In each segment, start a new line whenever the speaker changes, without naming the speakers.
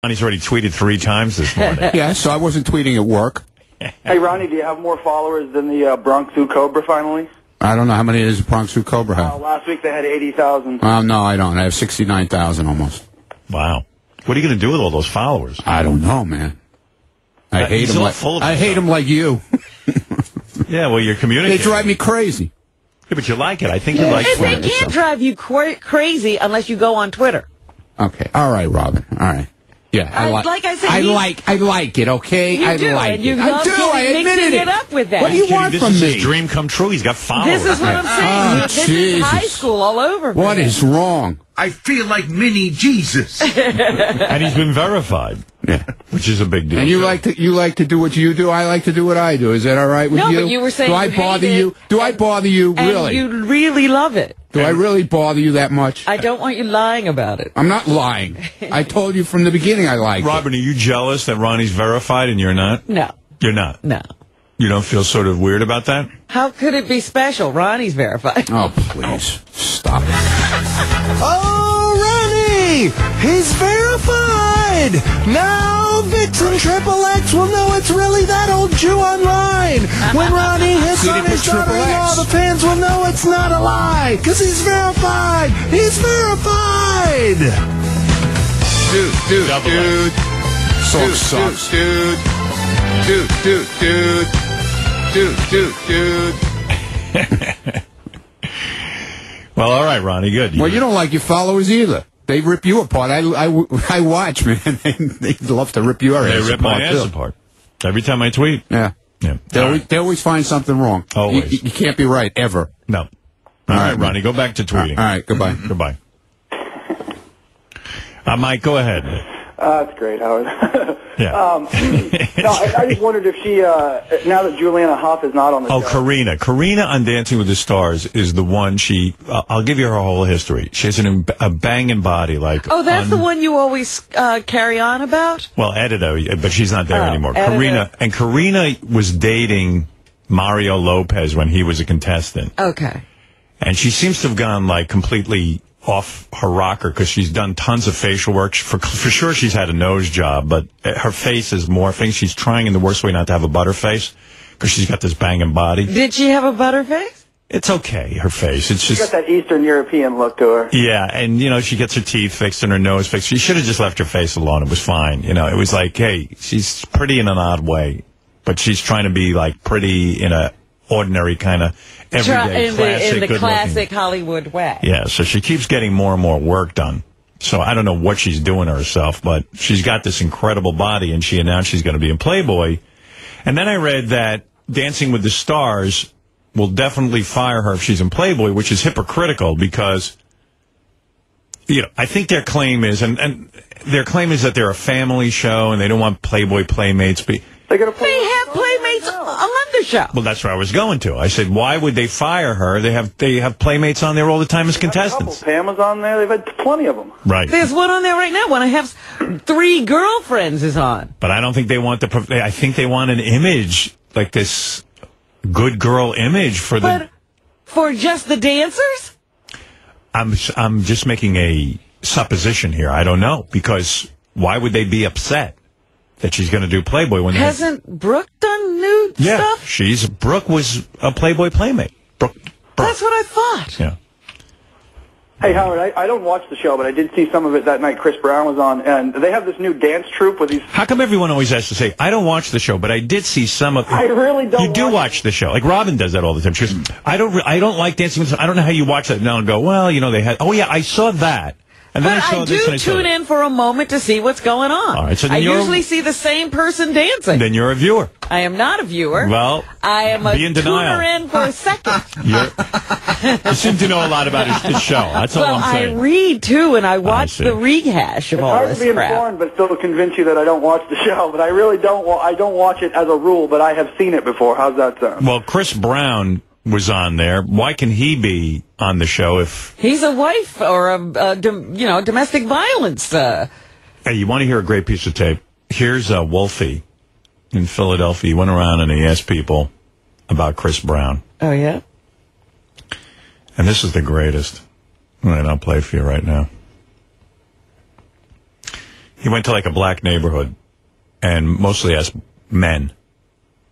Ronnie's already tweeted 3 times this morning.
Yeah, so I wasn't tweeting at work.
Hey, Ronnie, do you have more followers than the Bronx Zoo Cobra finally?
I don't know how many does the Bronx Zoo Cobra have.
Last week they had 80,000.
No, I don't. I have 69,000 almost.
Wow. What are you going to do with all those followers?
I don't know, man. I hate them like you.
Yeah, well, you're communicating.
They drive me crazy.
Yeah, but you like it. I think you like
And
Twitter.
they can't drive you crazy unless you go on Twitter.
Okay. All right, Robin. All right. Yeah,
like I said,
I like it. Okay,
I
like
it.
I do. I admitted
it up with that.
What do you want
this
from
is
me?
his dream come true. He's got followers.
This is what I'm saying. This is high school all over.
What is wrong?
I feel like mini Jesus.
And he's been verified.
Yeah,
which is a big deal.
And you like to do what you do. I like to do what I do. Is that all right with you?
No, but you were saying
do I bother you? Do I bother you really?
And you really love it.
Do I really bother you that much?
I don't want you lying about it.
I'm not lying. I told you from the beginning I like it.
Robin, are you jealous that Ronnie's verified and you're not?
No.
You're not?
No.
You don't feel sort of weird about that?
How could it be special? Ronnie's verified.
Oh, please. Stop it.
Oh, Ronnie! He's verified! Now Vixen Triple X will know it's really that old Jew online. When Ronnie hits on his daughter-in-law, all the fans will know it's not a lie. Because he's verified! He's verified!
Dude. So sucks.
Dude.
Well, all right, Ronnie, good.
Well, you don't like your followers either. They rip you apart. I watch, man. They love to rip your ass apart.
They rip my ass apart. Every time I tweet.
Yeah. They always find something wrong.
Always.
You can't be right, ever.
No. All right, Ronnie, go back to tweeting.
All right, goodbye.
Goodbye. Mike, go ahead.
That's great, Howard.
Yeah.
I just wondered if she, now that Juliana Hough is not on the show.
Karina. Karina on Dancing with the Stars is the one I'll give you her whole history. She has a banging body like...
Oh, that's the one you always carry on about?
Well, Edito, but she's not there anymore.
Edito.
Karina was dating Mario Lopez when he was a contestant.
Okay.
And she seems to have gone like completely off her rocker because she's done tons of facial work. For sure she's had a nose job, but her face is morphing. She's trying in the worst way not to have a butter face because she's got this banging body.
Did she have a butter face?
It's okay, her face. It's just...
She's got that Eastern European look to her.
Yeah, and, she gets her teeth fixed and her nose fixed. She should have just left her face alone. It was fine. It was like, hey, she's pretty in an odd way, but she's trying to be, like, pretty in a ordinary kind of everyday,
in the classic Hollywood way.
Yeah, so she keeps getting more and more work done. So I don't know what she's doing to herself, but she's got this incredible body, and she announced she's going to be in Playboy. And then I read that Dancing with the Stars will definitely fire her if she's in Playboy, which is hypocritical because, I think their claim is, and their claim is that they're a family show and they don't want Playboy Playmates.
They have Playmates on the show.
Well, that's where I was going to. I said, why would they fire her? They have Playmates on there all the time as contestants.
Pam was on there. They've had plenty of them.
Right.
There's one on there right now. One I have 3 girlfriends is on.
But I don't think they want I think they want an image, like this good girl image for
for just the dancers?
I'm just making a supposition here. I don't know, because why would they be upset that she's going to do Playboy when
hasn't Brooke done nude stuff?
Brooke was a Playboy Playmate. Brooke.
That's what I thought.
Yeah.
Hey, Howard, I don't watch the show, but I did see some of it that night Chris Brown was on, and they have this new dance troupe with these...
How come everyone always has to say, I don't watch the show, but I did see some of...
I really don't.
You do watch the show. Like Robin does that all the time. She goes, I don't like Dancing with the Stars. I don't know how you watch that. Now and go, well, they had... Oh, yeah, I saw that. And then
I do tune in for a moment to see what's going on.
All right, so
I usually see the same person dancing.
Then you're a viewer.
I am not a viewer.
Well,
I am a tuner in for a second.
You seem to know a lot about his show. That's all I'm saying.
I read, too, and I watch the rehash of all this crap.
It's hard to be informed, but still to convince you that I don't watch the show. But I really don't. I don't watch it as a rule, but I have seen it before. How's that sound?
Well, Chris Brown was on there. Why can he be on the show if...
He's a wife or a domestic violence.
Hey, you want to hear a great piece of tape? Here's Wolfie in Philadelphia. He went around and he asked people about Chris Brown.
Oh, yeah?
And this is the greatest. All right, I'll play for you right now. He went to like a black neighborhood and mostly asked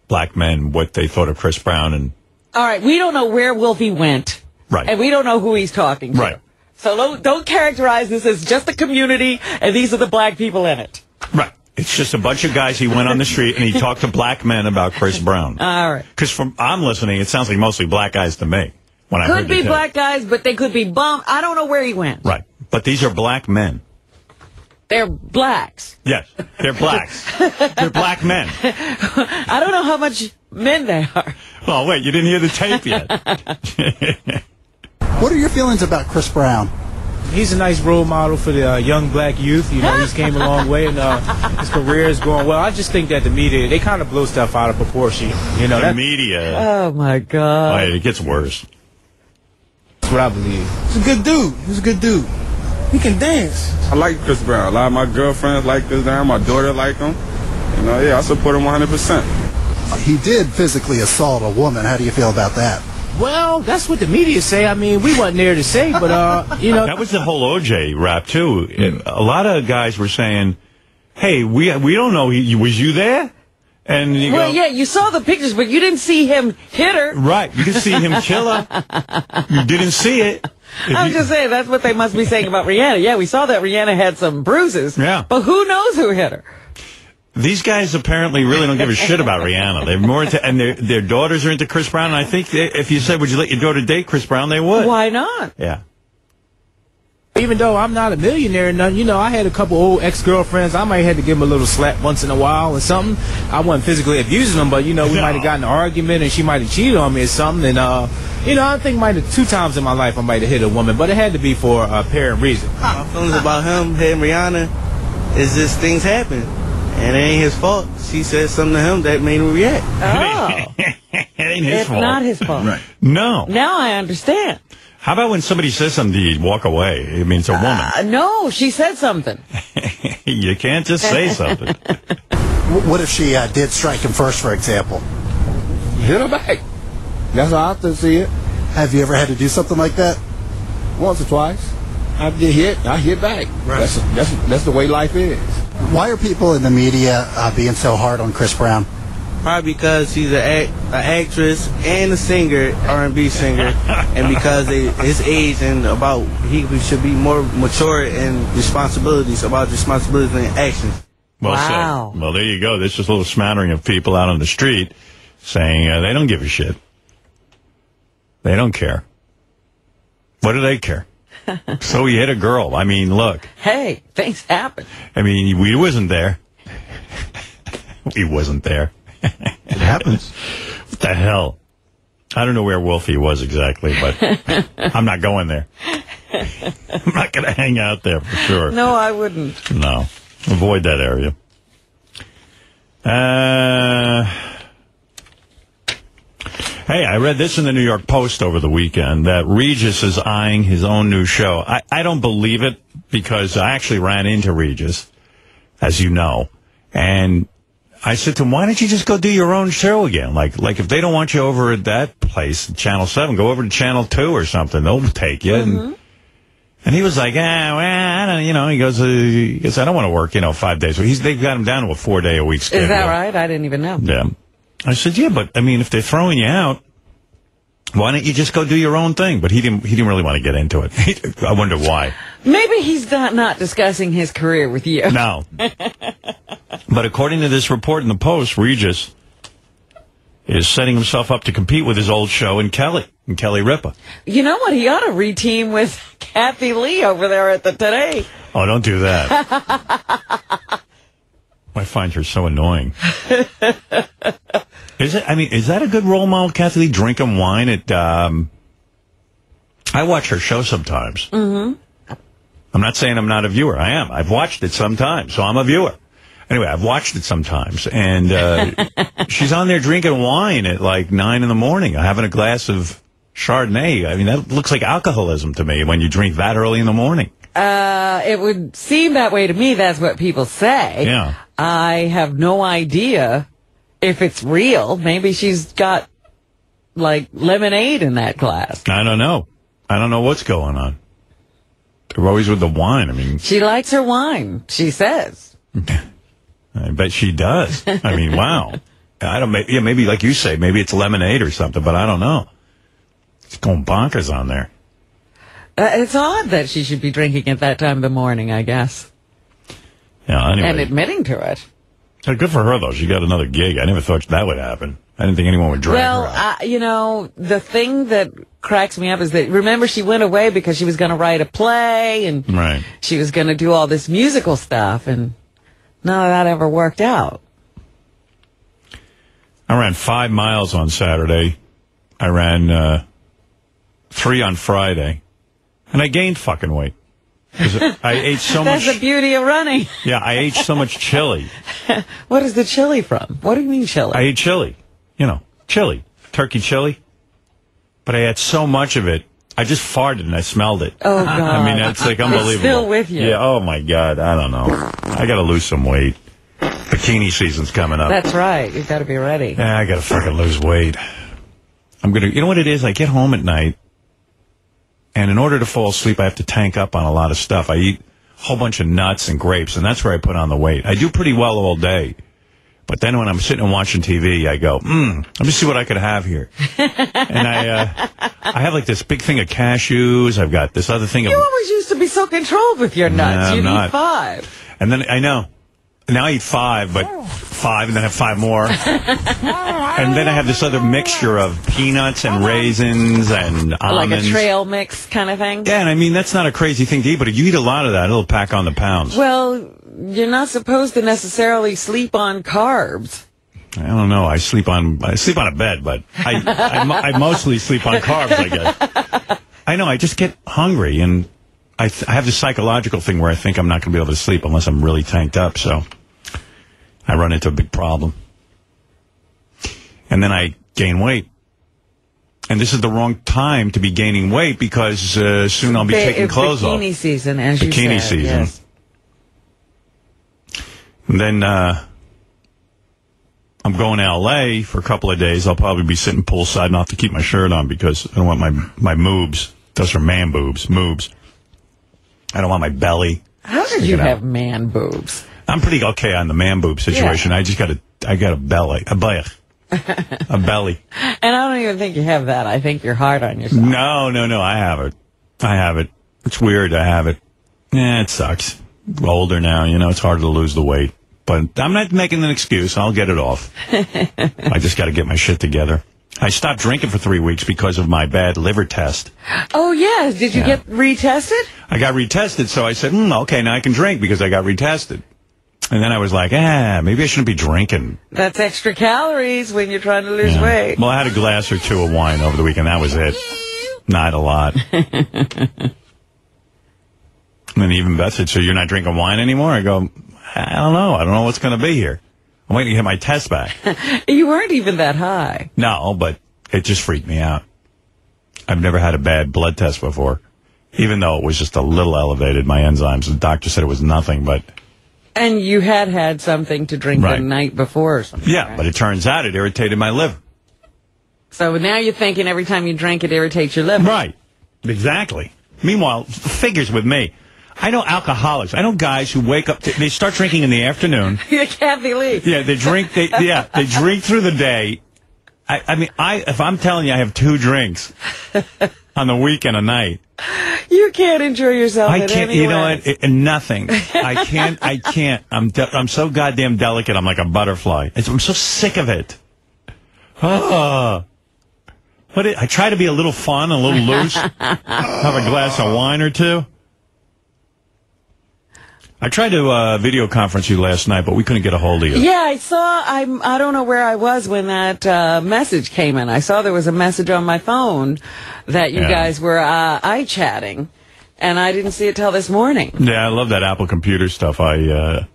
black men, what they thought of Chris Brown. And
All right, we don't know where Wolfie went.
Right.
And we don't know who he's talking to.
Right.
So don't characterize this as just a community and these are the black people in it.
Right. It's just a bunch of guys. He went on the street and he talked to black men about Chris Brown.
All right.
Because I'm listening, it sounds like mostly black guys to me. When I heard
Could be
the tape.
black guys, but they could be bum. I don't know where he went.
Right. But these are black men.
They're blacks.
Yes, they're blacks. They're black men.
I don't know how much men they are.
Oh, wait, you didn't hear the tape yet.
What are your feelings about Chris Brown?
He's a nice role model for the young black youth. You know, he's came a long way, and his career is going well. I just think that the media, they kind of blow stuff out of proportion. You know,
The media.
Oh, my God.
Wait, it gets worse.
That's what I believe.
He's a good dude. He's a good dude. He can dance.
I like Chris Brown. A lot of my girlfriends like Chris Brown. My daughter like him. You know, yeah, I support him 100%.
He did physically assault a woman. How do you feel about that?
Well, that's what the media say. I mean, we wasn't there to say, but, you know.
That was the whole OJ rap, too. A lot of guys were saying, hey, we don't know. Was you there? And you
Well,
go,
yeah, you saw the pictures, but you didn't see him hit her.
right. You could see him kill her. You didn't see it.
I'm just saying, that's what they must be saying about Rihanna. Yeah, we saw that Rihanna had some bruises.
Yeah.
But who knows who hit her?
These guys apparently really don't give a shit about Rihanna. They're more into, and their daughters are into Chris Brown. And I think if you said, would you let your daughter date Chris Brown, they would.
Why not?
Yeah.
Even though I'm not a millionaire and nothing, you know, I had a couple old ex-girlfriends. I might have to give them a little slap once in a while or something. I wasn't physically abusing them, but, you know, we might have gotten an argument and she might have cheated on me or something. And, you know, I think might have 2 times in my life I might have hit a woman, but it had to be for a apparent reason.
My feelings about him hitting Rihanna is just things happen. And it ain't his fault. She said something to him that made him react.
Oh.
It ain't his
It's
fault.
not his fault.
Right.
No.
Now I understand.
How about when somebody says something to you, walk away? I mean, it's a woman.
No, she said something.
You can't just say something.
What if she did strike him first, for example?
Hit her back. That's how I have to see it.
Have you ever had to do something like that?
Once or twice. I get hit, I hit back.
Right.
That's the way life is.
Why are people in the media being so hard on Chris Brown?
Probably because he's an actress and a singer, R&B singer, and because his age and about he should be more mature in responsibilities and actions.
Well
Wow.
said. Well, there you go. There's just a little smattering of people out on the street saying they don't give a shit. They don't care. What do they care? So he hit a girl. I mean, look.
Hey, things happen.
I mean, we wasn't there. He wasn't there.
It happens.
What the hell? I don't know where Wolfie was exactly, but I'm not going there. I'm not going to hang out there for sure.
No, I wouldn't.
No. Avoid that area. Hey, I read this in the New York Post over the weekend that Regis is eyeing his own new show. I don't believe it because I actually ran into Regis, as you know, and I said to him, why don't you just go do your own show again? Like if they don't want you over at that place, Channel 7, go over to Channel 2 or something. They'll take you.
Mm-hmm.
And he was like, well, I don't, he goes, I don't want to work, 5 days. They've got him down to a 4-day-a-week schedule.
Is that right? I didn't even know.
Yeah. I said, yeah, but I mean, if they're throwing you out, why don't you just go do your own thing? But he didn't really want to get into it. I wonder why.
Maybe he's not discussing his career with you.
No. But according to this report in the Post, Regis is setting himself up to compete with his old show and Kelly Ripa.
You know what? He ought to reteam with Kathy Lee over there at the Today.
Oh, don't do that. I find her so annoying. Is that a good role model, Kathy Lee, drinking wine at, I watch her show sometimes. Mm-hmm. I'm not saying I'm not a viewer. I am. I've watched it sometimes, so I'm a viewer. Anyway, I've watched it sometimes, and she's on there drinking wine at like 9 in the morning, having a glass of Chardonnay. I mean, that looks like alcoholism to me when you drink that early in the morning.
It would seem that way to me. That's what people say.
Yeah.
I have no idea if it's real. Maybe she's got, like, lemonade in that glass.
I don't know. I don't know what's going on. They're always with the wine. I mean,
She likes her wine, she says.
I bet she does. I mean, wow. I don't. Yeah, maybe like you say, maybe it's lemonade or something, but I don't know. It's going bonkers on there.
It's odd that she should be drinking at that time of the morning, I guess.
Yeah. Anyway,
And admitting to it.
Good for her though. She got another gig. I never thought that would happen. I didn't think anyone would drag her out.
Well, the thing that cracks me up is that, remember, she went away because she was going to write a play and
Right.
she was going to do all this musical stuff, and none of that ever worked out.
I ran 5 miles on Saturday. I ran 3 on Friday, and I gained fucking weight. 'Cause I ate so much.
That's the beauty of running.
Yeah, I ate so much chili.
What is the chili from? What do you mean chili?
I ate chili. You know, chili. Turkey chili. But I had so much of it, I just farted and I smelled it.
Oh, God.
I mean, it's like unbelievable.
It's still with you.
Yeah, oh, my God. I don't know. I got to lose some weight. Bikini season's coming up.
That's right. You've got to be ready.
Yeah, I got to fucking lose weight. I'm going to, you know what it is? I get home at night, and in order to fall asleep, I have to tank up on a lot of stuff. I eat a whole bunch of nuts and grapes, and that's where I put on the weight. I do pretty well all day. But then when I'm sitting and watching TV, I go, let me see what I could have here. And I have like this big thing of cashews. I've got this other thing of...
You always used to be so controlled with your nuts.
I'm
You'd
not.
eat 5.
And then, I know. Now I eat 5, but 5 and then I have 5 more. And then I have this other mixture of peanuts and raisins and almonds.
Like a trail mix kind of thing?
Yeah, and I mean, that's not a crazy thing to eat, but if you eat a lot of that, it'll pack on the pounds.
Well, you're not supposed to necessarily sleep on carbs.
I don't know. I sleep on a bed, but I mostly sleep on carbs, I guess. I know. I just get hungry, and I have this psychological thing where I think I'm not going to be able to sleep unless I'm really tanked up, so I run into a big problem. And then I gain weight. And this is the wrong time to be gaining weight because soon I'll be taking clothes off.
Bikini season, as you said.
Bikini season.
Yes.
And then I'm going to L.A. for a couple of days. I'll probably be sitting poolside and I'll have to keep my shirt on because I don't want my moobs. Those are man boobs. Moobs. I don't want my belly.
How did you have man boobs?
I'm pretty okay on the man boob situation. Yeah. I got a belly. A belly.
And I don't even think you have that. I think you're hard on yourself.
No. I have it. It's weird. I have it. Yeah, it sucks. I'm older now, it's harder to lose the weight. But I'm not making an excuse. I'll get it off. I just got to get my shit together. I stopped drinking for 3 weeks because of my bad liver test.
Oh, yeah. Did you get retested?
I got retested, so I said, okay, now I can drink because I got retested. And then I was like, maybe I shouldn't be drinking.
That's extra calories when you're trying to lose weight.
Well, I had a glass or 2 of wine over the weekend. That was it. Not a lot. And then even Beth said, so you're not drinking wine anymore? I go, I don't know. I don't know what's going to be here. I'm waiting to get my test back.
You weren't even that high.
No, but it just freaked me out. I've never had a bad blood test before. Even though it was just a little elevated, my enzymes. The doctor said it was nothing, but...
And you had something to drink the night before or something.
Yeah, right? But it turns out it irritated my liver.
So now you're thinking every time you drink it irritates your liver.
Right. Exactly. Meanwhile, figures with me. I know alcoholics. I know guys who wake up, they start drinking in the afternoon.
Kathy Lee.
Yeah, they drink through the day. I mean, if I'm telling you I have 2 drinks on the weekend a night.
You can't enjoy yourself
I can't,
you
know what? Nothing. I can't. I'm so goddamn delicate. I'm like a butterfly. I'm so sick of it. I try to be a little fun, a little loose. Have a glass of wine or 2. I tried to video conference you last night, but we couldn't get a hold of you.
Yeah, I saw. I don't know where I was when that message came in. I saw there was a message on my phone that you guys were iChatting, and I didn't see it till this morning.
Yeah, I love that Apple computer stuff. I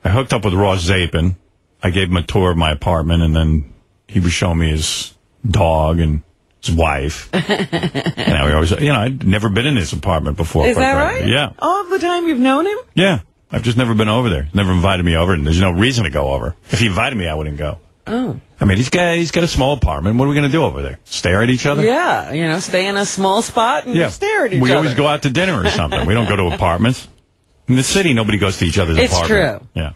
hooked up with Ross Zapin. I gave him a tour of my apartment, and then he was showing me his dog and his wife. And we always, I'd never been in his apartment before.
Is that right?
Yeah.
All the time you've known him?
Yeah. I've just never been over there. Never invited me over, and there's no reason to go over. If he invited me, I wouldn't go.
Oh.
I mean, he's got a small apartment. What are we going to do over there? Stare at each other?
Yeah, stay in a small spot and stare at each other.
We always go out to dinner or something. We don't go to apartments. In the city, nobody goes to each other's apartment.
It's true.
Yeah.